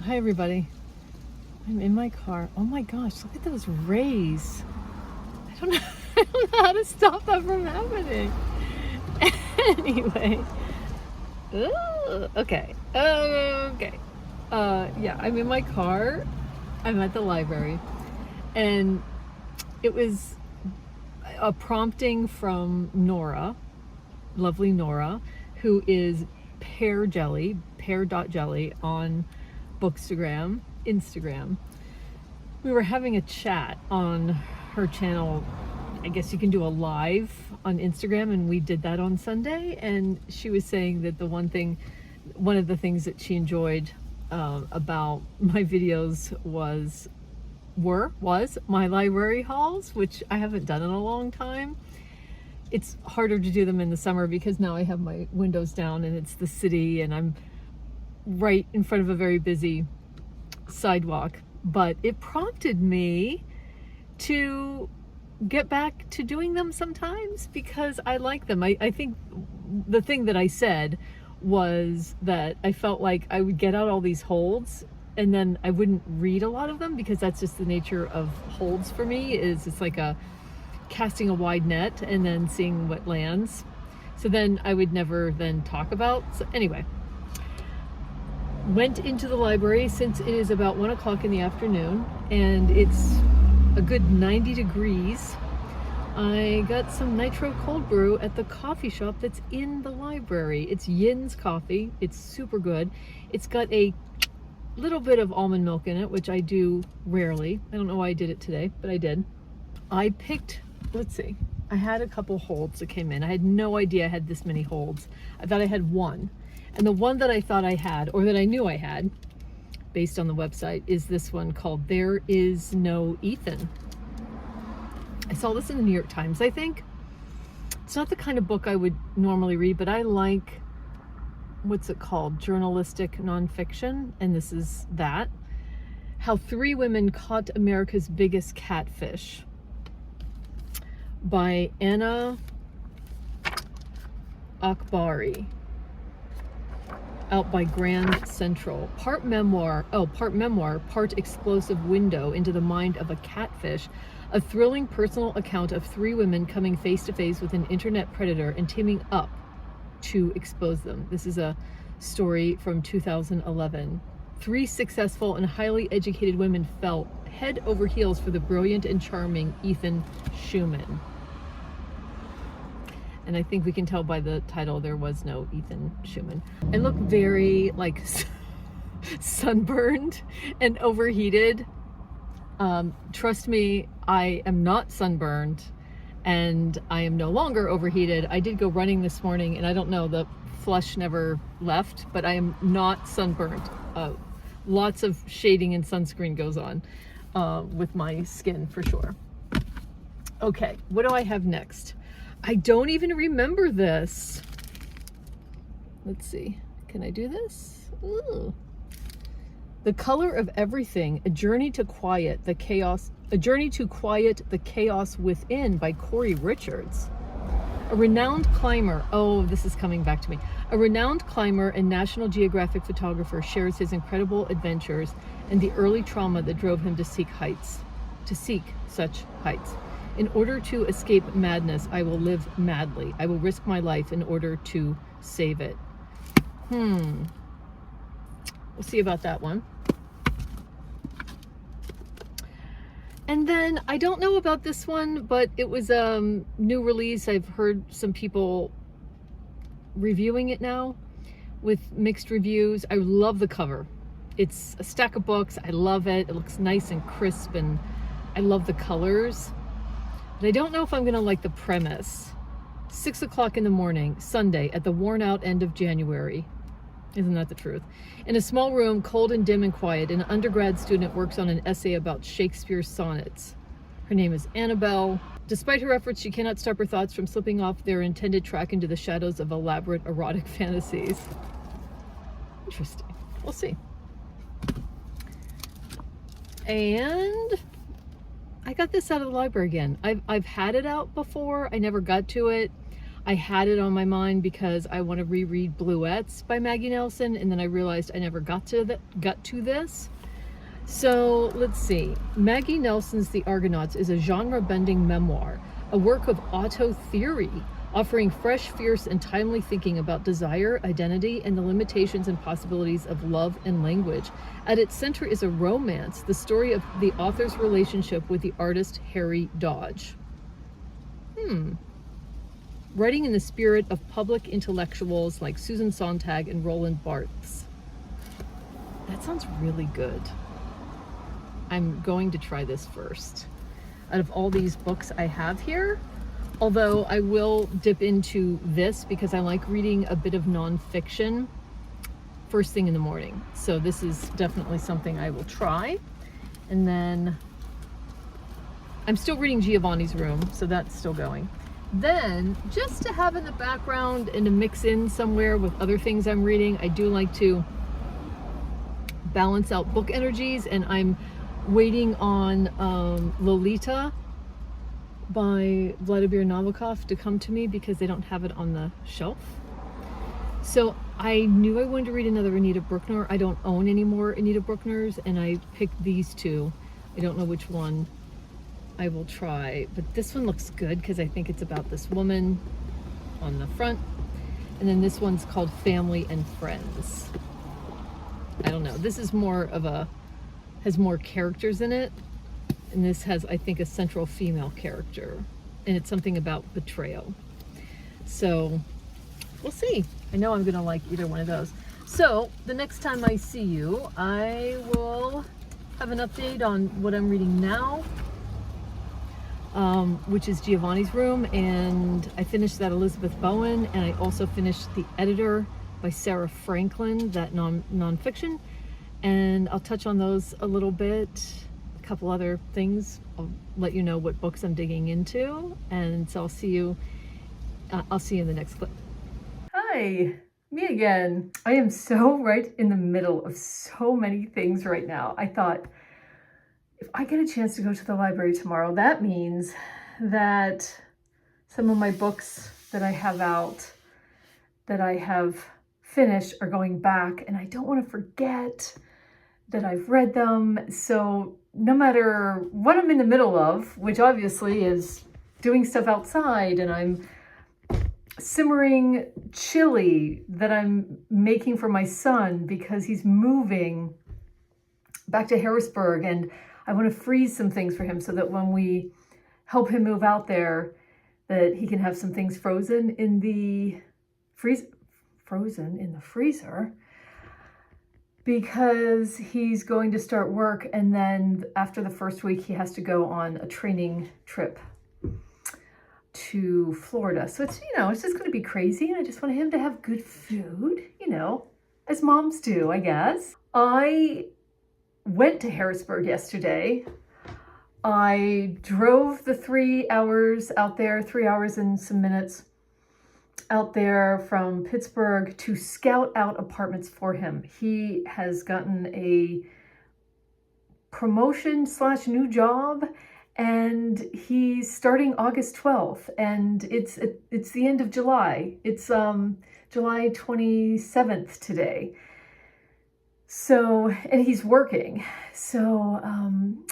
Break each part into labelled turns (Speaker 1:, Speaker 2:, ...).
Speaker 1: Hi everybody. I'm in my car. Oh my gosh, look at those rays. I don't know, I don't know how to stop that from happening. Anyway. Okay. Yeah, I'm in my car. I'm at the library. And it was a prompting from Nora, lovely Nora, who is pear.jelly on Instagram. We were having a chat on her channel. I guess you can do a live on Instagram, and we did that on Sunday. And she was saying that one of the things that she enjoyed about my videos was my library hauls, which I haven't done in a long time. It's harder to do them in the summer because now I have my windows down and it's the city and I'm right in front of a very busy sidewalk. But it prompted me to get back to doing them sometimes because I like them. I think the thing that I said was that I felt like I would get out all these holds and then I wouldn't read a lot of them because that's just the nature of holds for me. It's like casting a wide net and then seeing what lands. So then I would never then talk about. So anyway, went into the library since it is about 1 o'clock in the afternoon and it's a good 90 degrees. I got some nitro cold brew at the coffee shop that's in the library. It's Yin's coffee. It's super good. It's got a little bit of almond milk in it, which I do rarely. I don't know why I did it today, but I did. I picked, let's see, I had a couple holds that came in. I had no idea I had this many holds. I thought I had one. And the one that I thought I had, or that I knew I had, based on the website, is this one called There Is No Ethan. I saw this in the New York Times, I think. It's not the kind of book I would normally read, but I like, what's it called? Journalistic nonfiction, and this is that. How 3 Women Caught America's Biggest Catfish by Anna Akbari. Out by Grand Central. Part memoir, part explosive window into the mind of a catfish. A thrilling personal account of 3 women coming face to face with an internet predator and teaming up to expose them. This is a story from 2011. 3 successful and highly educated women fell head over heels for the brilliant and charming Ethan Schumann. And I think we can tell by the title there was no Ethan Schumann. I look very like sunburned and overheated. Trust me, I am not sunburned and I am no longer overheated. I did go running this morning and I don't know, the flush never left, but I am not sunburned. Lots of shading and sunscreen goes on with my skin for sure. Okay, what do I have next? I don't even remember this. Let's see. Can I do this? Ooh. The Color of Everything: A Journey to Quiet the Chaos Within by Corey Richards. A renowned climber, this is coming back to me. A renowned climber and National Geographic photographer shares his incredible adventures and the early trauma that drove him to seek such heights. In order to escape madness, I will live madly. I will risk my life in order to save it. We'll see about that one. And then I don't know about this one, but it was a new release. I've heard some people reviewing it now with mixed reviews. I love the cover. It's a stack of books. I love it. It looks nice and crisp and I love the colors. But I don't know if I'm gonna like the premise. 6 o'clock in the morning, Sunday, at the worn out end of January. Isn't that the truth? In a small room, cold and dim and quiet, an undergrad student works on an essay about Shakespeare's sonnets. Her name is Annabelle. Despite her efforts, she cannot stop her thoughts from slipping off their intended track into the shadows of elaborate erotic fantasies. Interesting. We'll see. And I got this out of the library again. I've had it out before. I never got to it. I had it on my mind because I want to reread Bluettes by Maggie Nelson, and then I realized I never got to this. So let's see. Maggie Nelson's The Argonauts is a genre-bending memoir, a work of auto theory, offering fresh, fierce, and timely thinking about desire, identity, and the limitations and possibilities of love and language. At its center is a romance, the story of the author's relationship with the artist Harry Dodge. Writing in the spirit of public intellectuals like Susan Sontag and Roland Barthes. That sounds really good. I'm going to try this first. Out of all these books I have here, although I will dip into this because I like reading a bit of nonfiction first thing in the morning. So this is definitely something I will try. And then I'm still reading Giovanni's Room, so that's still going. Then, just to have in the background and to mix in somewhere with other things I'm reading, I do like to balance out book energies, and I'm waiting on Lolita by Vladimir Nabokov to come to me because they don't have it on the shelf. So I knew I wanted to read another Anita Bruckner. I don't own any more Anita Bruckners, and I picked these two. I don't know which one I will try, but this one looks good because I think it's about this woman on the front, and then this one's called Family and Friends. I don't know, this is more of a, has more characters in it, and this has, I think, a central female character, and it's something about betrayal. So we'll see. I know I'm gonna like either one of those. So the next time I see you, I will have an update on what I'm reading now, which is Giovanni's Room, and I finished that Elizabeth Bowen, and I also finished The Editor by Sarah Franklin, that nonfiction, and I'll touch on those a little bit. A couple other things. I'll let you know what books I'm digging into, and so I'll see you in the next clip. Hi, me again. I am so right in the middle of so many things right now. I thought, if I get a chance to go to the library tomorrow, that means that some of my books that I have out, that I have finished, are going back, and I don't want to forget that I've read them. So no matter what I'm in the middle of, which obviously is doing stuff outside, and I'm simmering chili that I'm making for my son because he's moving back to Harrisburg, and I want to freeze some things for him so that when we help him move out there, that he can have some things frozen in the freezer, because he's going to start work, and then after the first week he has to go on a training trip to Florida. So it's, it's just going to be crazy, and I just want him to have good food, as moms do, I guess. I went to Harrisburg yesterday. I drove the 3 hours out there, 3 hours and some minutes out there from Pittsburgh to scout out apartments for him. He has gotten a promotion / new job, and he's starting August 12th, and it's the end of July. It's July 27th today. So, and he's working. So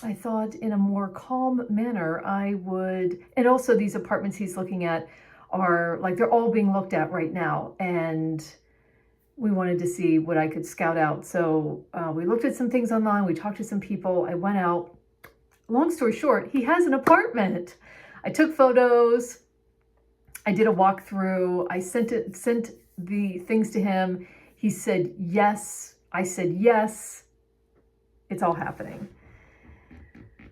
Speaker 1: I thought in a more calm manner I would, and also these apartments he's looking at are like, they're all being looked at right now, and we wanted to see what I could scout out. So we looked at some things online, we talked to some people, I went out. Long story short, he has an apartment. I took photos, I did a walkthrough, I sent the things to him. He said yes, I said yes. It's all happening.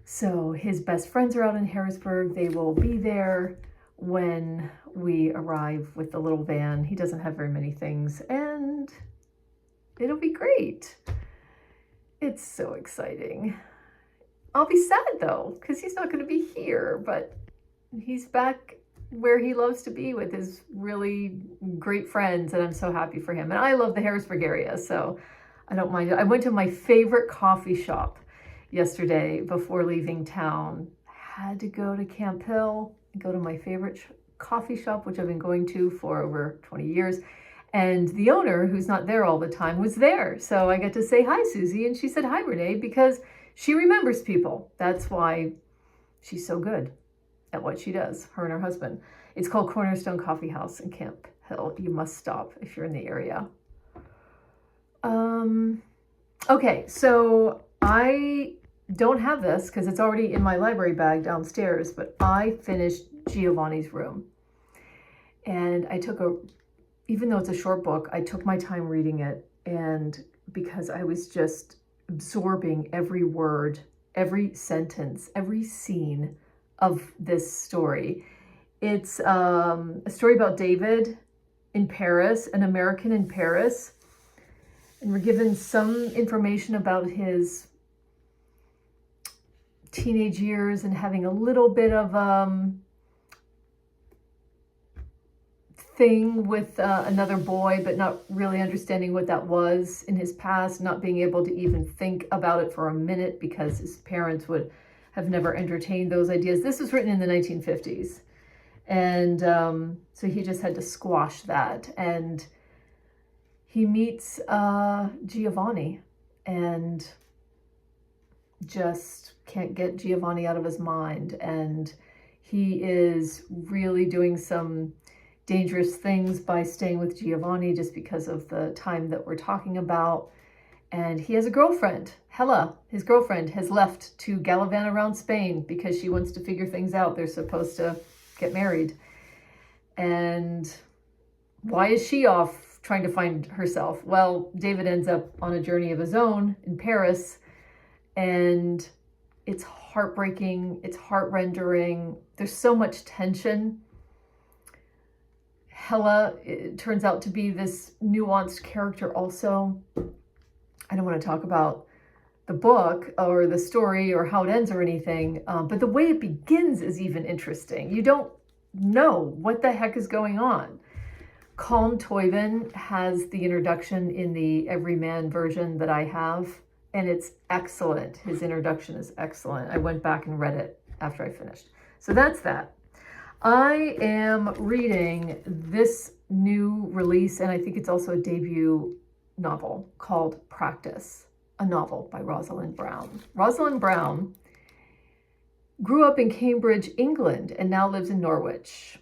Speaker 1: So his best friends are out in Harrisburg. They will be there when we arrive with the little van. He doesn't have very many things, and it'll be great. It's so exciting. I'll be sad though, because he's not going to be here, but he's back where he loves to be with his really great friends, and I'm so happy for him. And I love the Harrisburg area, so I don't mind it. I went to my favorite coffee shop yesterday before leaving town. Had to go to Camp Hill, go to my favorite coffee shop, which I've been going to for over 20 years. And the owner, who's not there all the time, was there. So I got to say hi, Susie. And she said, hi, Renee, because she remembers people. That's why she's so good at what she does, her and her husband. It's called Cornerstone Coffee House in Camp Hill. You must stop if you're in the area. Okay, so I don't have this because it's already in my library bag downstairs, but I finished Giovanni's Room. And I took even though it's a short book, I took my time reading it, and because I was just absorbing every word, every sentence, every scene of this story. It's a story about David in Paris, an American in Paris, and we're given some information about his teenage years and having a little bit of thing with another boy, but not really understanding what that was in his past, not being able to even think about it for a minute because his parents would have never entertained those ideas. This was written in the 1950s. And so he just had to squash that. And he meets Giovanni and just can't get Giovanni out of his mind. And he is really doing some dangerous things by staying with Giovanni just because of the time that we're talking about. And he has a girlfriend. Hella, his girlfriend, has left to gallivant around Spain because she wants to figure things out. They're supposed to get married. And why is she off trying to find herself? Well, David ends up on a journey of his own in Paris, and it's heartbreaking, it's heart-rendering. There's so much tension. Hella, it turns out to be this nuanced character also. I don't want to talk about the book or the story or how it ends or anything, but the way it begins is even interesting. You don't know what the heck is going on. Colm Toivin has the introduction in the Everyman version that I have, and it's excellent. His introduction is excellent. I went back and read it after I finished. So that's that. I am reading this new release, and I think it's also a debut novel called Practice, a novel by Rosalind Brown. Rosalind Brown grew up in Cambridge, England, and now lives in Norwich.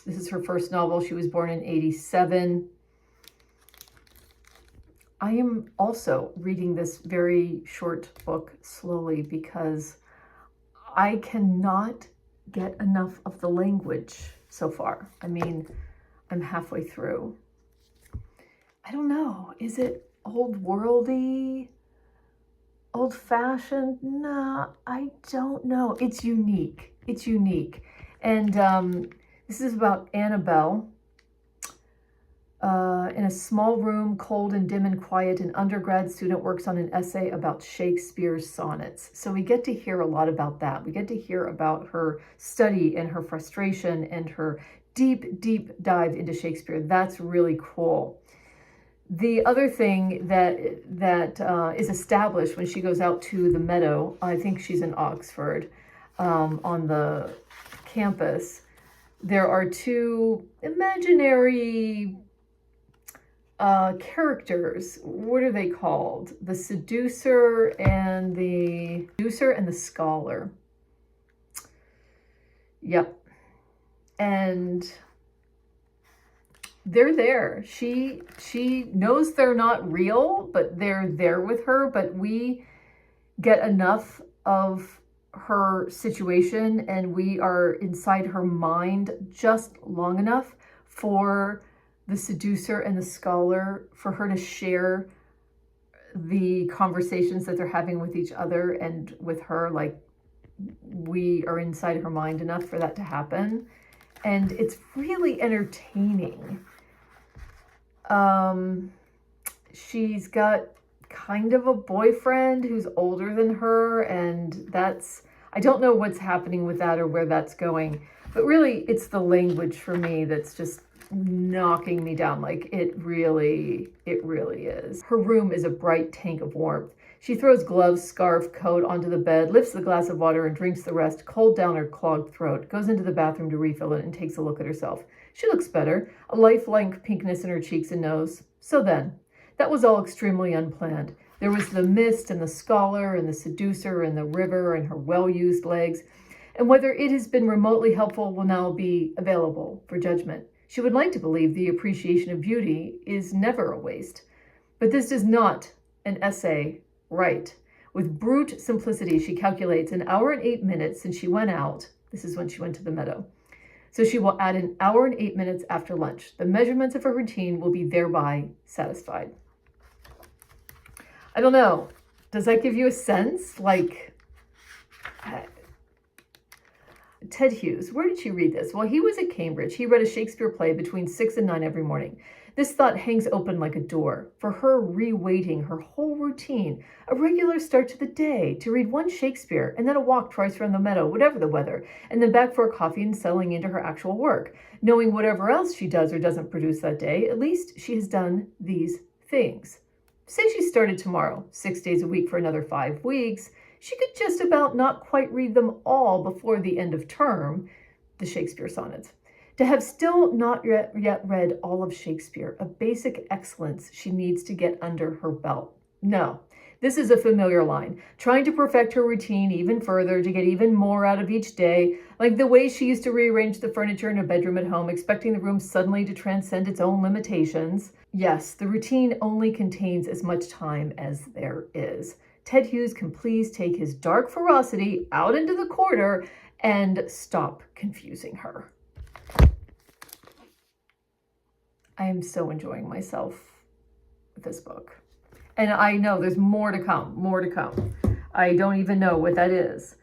Speaker 1: This is her first novel. She was born in 1987. I am also reading this very short book slowly because I cannot get enough of the language so far. I mean, I'm halfway through. I don't know. Is it old worldy? Old fashioned? Nah, I don't know. It's unique. It's unique. And this is about Annabelle. In a small room, cold and dim and quiet, an undergrad student works on an essay about Shakespeare's sonnets. So we get to hear a lot about that. We get to hear about her study and her frustration and her deep, deep dive into Shakespeare. That's really cool. The other thing that is established when she goes out to the meadow, I think she's in Oxford, on the campus, there are two imaginary characters. What are they called? The seducer and the scholar. Yep. And they're there. She knows they're not real, but they're there with her. But we get enough of her situation and we are inside her mind just long enough for the seducer and the scholar, for her to share the conversations that they're having with each other and with her. Like, we are inside her mind enough for that to happen. And it's really entertaining. She's got kind of a boyfriend who's older than her, and I don't know what's happening with that or where that's going, but really it's the language for me that's just knocking me down. Like, it really is. Her room is a bright tank of warmth. She throws gloves, scarf, coat onto the bed, lifts the glass of water and drinks the rest, cold down her clogged throat, goes into the bathroom to refill it and takes a look at herself. She looks better, a lifelike pinkness in her cheeks and nose. So then, that was all extremely unplanned. There was the mist and the scholar and the seducer and the river and her well-used legs, and whether it has been remotely helpful will now be available for judgment. She would like to believe the appreciation of beauty is never a waste. But this does not an essay write. With brute simplicity, she calculates an hour and 8 minutes since she went out. This is when she went to the meadow. So she will add an hour and 8 minutes after lunch. The measurements of her routine will be thereby satisfied. I don't know. Does that give you a sense? Like, Ted Hughes, where did she read this? Well, he was at Cambridge. He read a Shakespeare play between 6 and 9 every morning. This thought hangs open like a door. For her, reweighting her whole routine, a regular start to the day, to read one Shakespeare, and then a walk twice around the meadow, whatever the weather, and then back for a coffee and settling into her actual work. Knowing whatever else she does or doesn't produce that day, at least she has done these things. Say she started tomorrow, 6 days a week for another 5 weeks, she could just about not quite read them all before the end of term, the Shakespeare sonnets. To have still not yet read all of Shakespeare, a basic excellence she needs to get under her belt. No, this is a familiar line, trying to perfect her routine even further to get even more out of each day, like the way she used to rearrange the furniture in her bedroom at home, expecting the room suddenly to transcend its own limitations. Yes, the routine only contains as much time as there is. Ted Hughes can please take his dark ferocity out into the corner and stop confusing her. I am so enjoying myself with this book. And I know there's more to come. I don't even know what that is.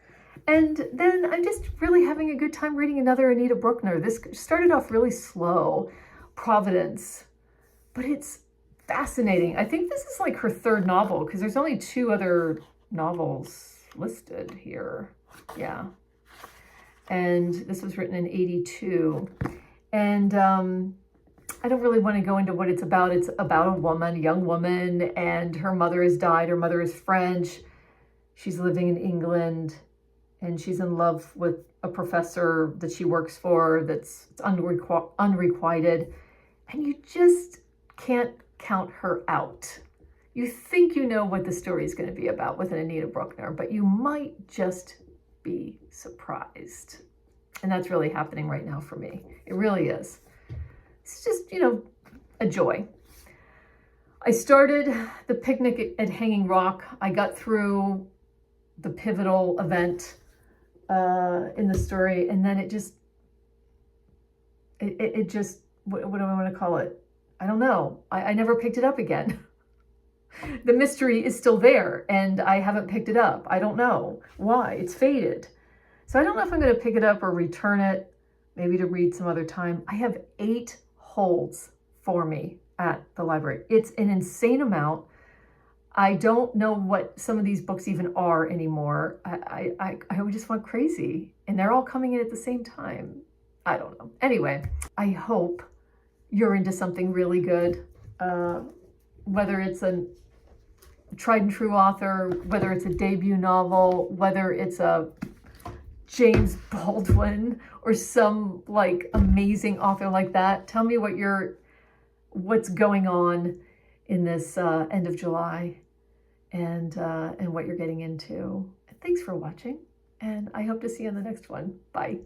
Speaker 1: And then I'm just really having a good time reading another Anita Brookner. This started off really slow, Providence, but it's fascinating. I think this is like her third novel because there's only 2 other novels listed here. Yeah. And this was written in 82. And I don't really want to go into what it's about. It's about a young woman, and her mother has died. Her mother is French. She's living in England, and she's in love with a professor that she works for that's unrequited. And you just can't count her out. You think you know what the story is going to be about with an Anita Brookner, but you might just be surprised. And that's really happening right now for me. It really is. It's just, a joy. I started the picnic at Hanging Rock. I got through the pivotal event in the story, and then it just, what do I want to call it? I don't know. I never picked it up again. The mystery is still there, and I haven't picked it up. I don't know why. It's faded. So I don't know if I'm going to pick it up or return it, maybe to read some other time. I have 8 holds for me at the library. It's an insane amount. I don't know what some of these books even are anymore. I just went crazy, and they're all coming in at the same time. I don't know. Anyway, I hope you're into something really good, whether it's a tried and true author, whether it's a debut novel, whether it's a James Baldwin or some like amazing author like that. Tell me what's going on in this end of July and what you're getting into. Thanks for watching, and I hope to see you on the next one. Bye.